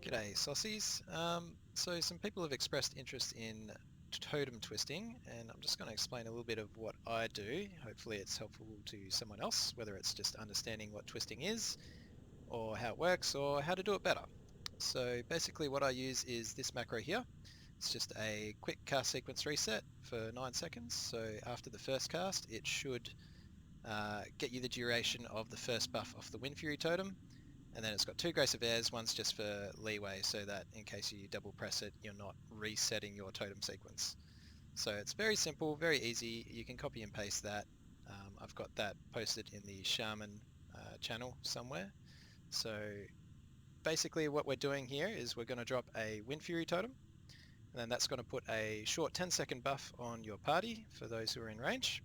G'day, Saucies. So some people have expressed interest in totem twisting, and I'm just going to explain a little bit of what I do. Hopefully it's helpful to someone else, whether it's just understanding what twisting is, or how it works, or how to do it better. So basically what I use is this macro here. It's just a quick cast sequence reset for 9 seconds. So after the first cast, it should get you the duration of the first buff off the Windfury totem. And then it's got 2 Grace of Airs, one's just for leeway so that in case you double press it, you're not resetting your totem sequence. So it's very simple, very easy. You can copy and paste that. I've got that posted in the Shaman channel somewhere. So basically what we're doing here is we're going to drop a Windfury totem, and then that's going to put a short 10-second buff on your party for those who are in range.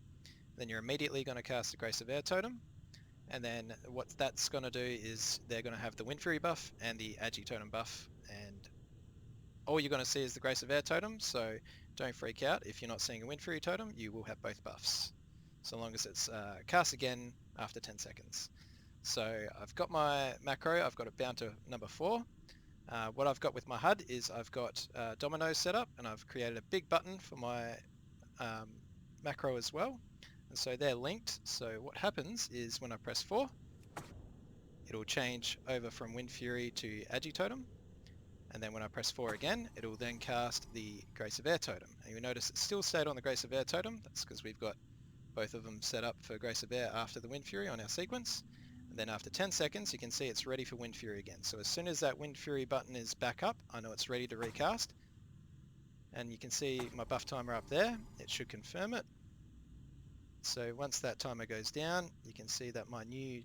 Then you're immediately going to cast the Grace of Air totem. And then what that's going to do is they're going to have the Windfury buff and the Agi totem buff, and all you're going to see is the Grace of Air totem, so don't freak out. If you're not seeing a Windfury totem, you will have both buffs, so long as it's cast again after 10 seconds. So I've got my macro, I've got it bound to number 4. What I've got with my HUD is I've got dominoes set up, and I've created a big button for my macro as well. And so they're linked. So what happens is when I press 4, it'll change over from Windfury to Agi totem. And then when I press 4 again, it'll then cast the Grace of Air totem. And you'll notice it still stayed on the Grace of Air totem. That's because we've got both of them set up for Grace of Air after the Windfury on our sequence. And then after 10 seconds, you can see it's ready for Windfury again. So as soon as that Windfury button is back up, I know it's ready to recast. And you can see my buff timer up there. It should confirm it. So once that timer goes down, you can see that my new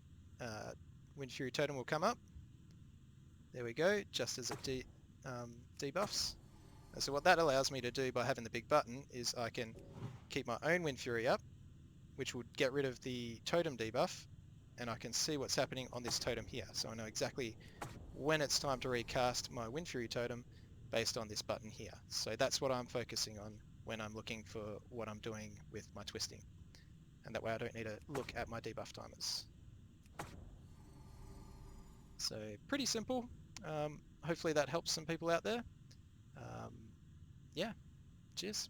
Windfury totem will come up. There we go, just as it debuffs. And so what that allows me to do by having the big button is I can keep my own Windfury up, which will get rid of the totem debuff, and I can see what's happening on this totem here. So I know exactly when it's time to recast my Windfury totem based on this button here. So that's what I'm focusing on when I'm looking for what I'm doing with my twisting. And that way I don't need to look at my debuff timers. So pretty simple. Hopefully that helps some people out there. Yeah, cheers.